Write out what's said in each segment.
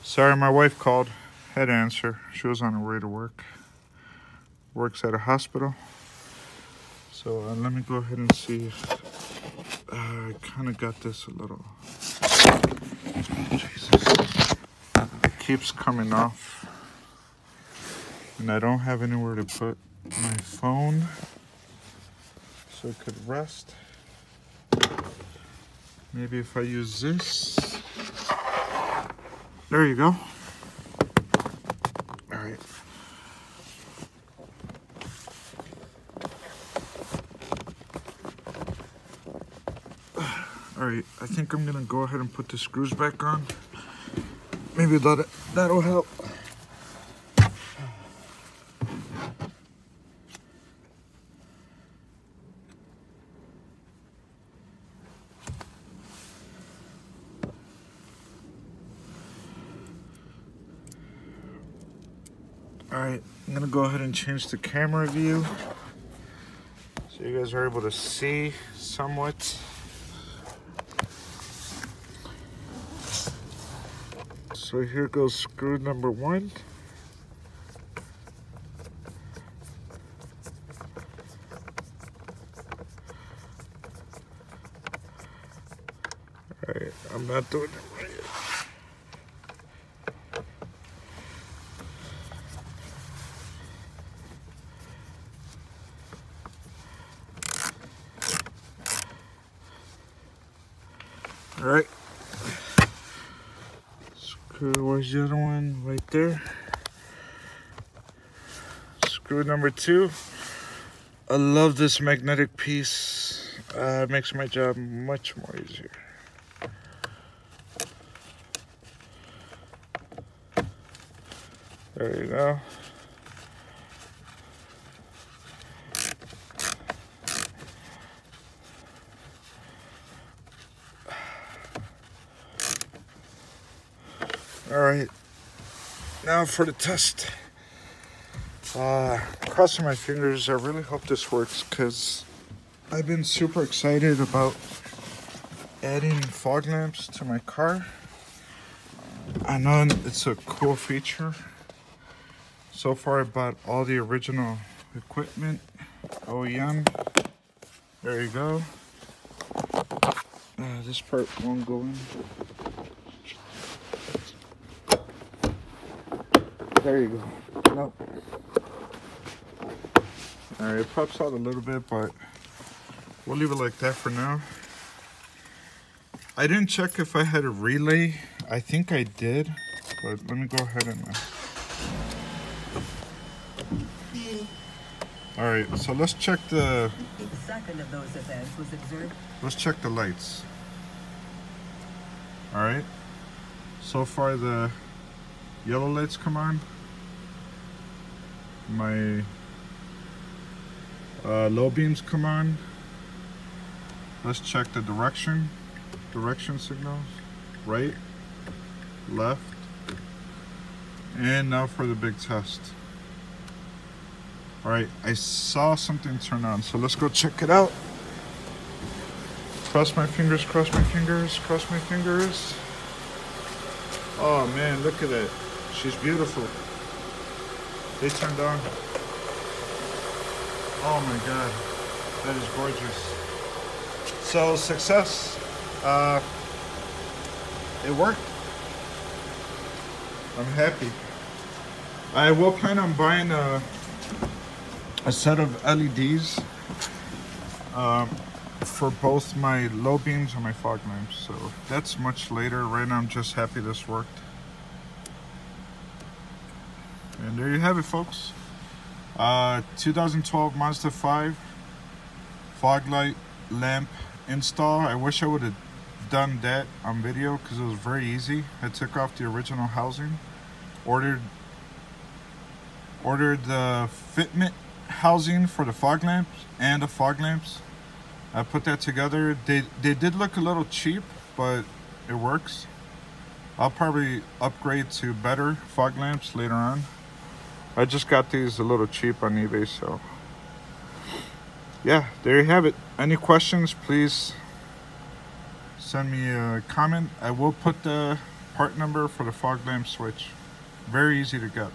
Sorry, my wife called. Had to answer. She was on her way to work. Works at a hospital. So let me go ahead and see if I kind of got this a little. Jesus. It keeps coming off. And I don't have anywhere to put my phone so it could rest. Maybe if I use this. There you go. All right. All right, I think I'm gonna go ahead and put the screws back on. Maybe that'll help. All right, I'm gonna go ahead and change the camera view so you guys are able to see somewhat. So here goes screw number 1. All right, I'm not doing it right. All right. Where's the other one? Right there. Screw number 2. I love this magnetic piece. It makes my job much more easier. There you go. All right, now for the test. Crossing my fingers, I really hope this works because I've been super excited about adding fog lamps to my car. I know it's a cool feature. So far I bought all the original equipment, OEM. There you go. This part won't go in. There you go. Nope. Alright, it pops out a little bit, but we'll leave it like that for now. I didn't check if I had a relay. I think I did, but let me go ahead and... Alright, so let's check the... Second of those events was observed. Let's check the lights. Alright. So far the yellow lights come on. My low beams come on. Let's check the direction signals. Right, left, and now for the big test. All right, I saw something turn on, so let's go check it out. Cross my fingers, cross my fingers, cross my fingers. Oh man, look at it. She's beautiful. They turned on. Oh my God, that is gorgeous. So success. It worked. I'm happy. I will plan on buying a set of LEDs for both my low beams and my fog lamps. So that's much later. Right now I'm just happy this worked. And there you have it, folks. 2012 Mazda 5 fog light lamp install. I wish I would have done that on video because it was very easy. I took off the original housing, ordered the fitment housing for the fog lamps and the fog lamps. I put that together. They did look a little cheap, but it works. I'll probably upgrade to better fog lamps later on. I just got these a little cheap on eBay, so yeah, there you have it. Any questions, please send me a comment. I will put the part number for the fog lamp switch. Very easy to get.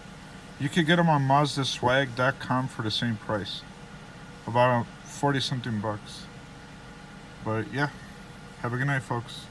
You could get them on mazdaswag.com for the same price. About 40 something bucks. But yeah, have a good night, folks.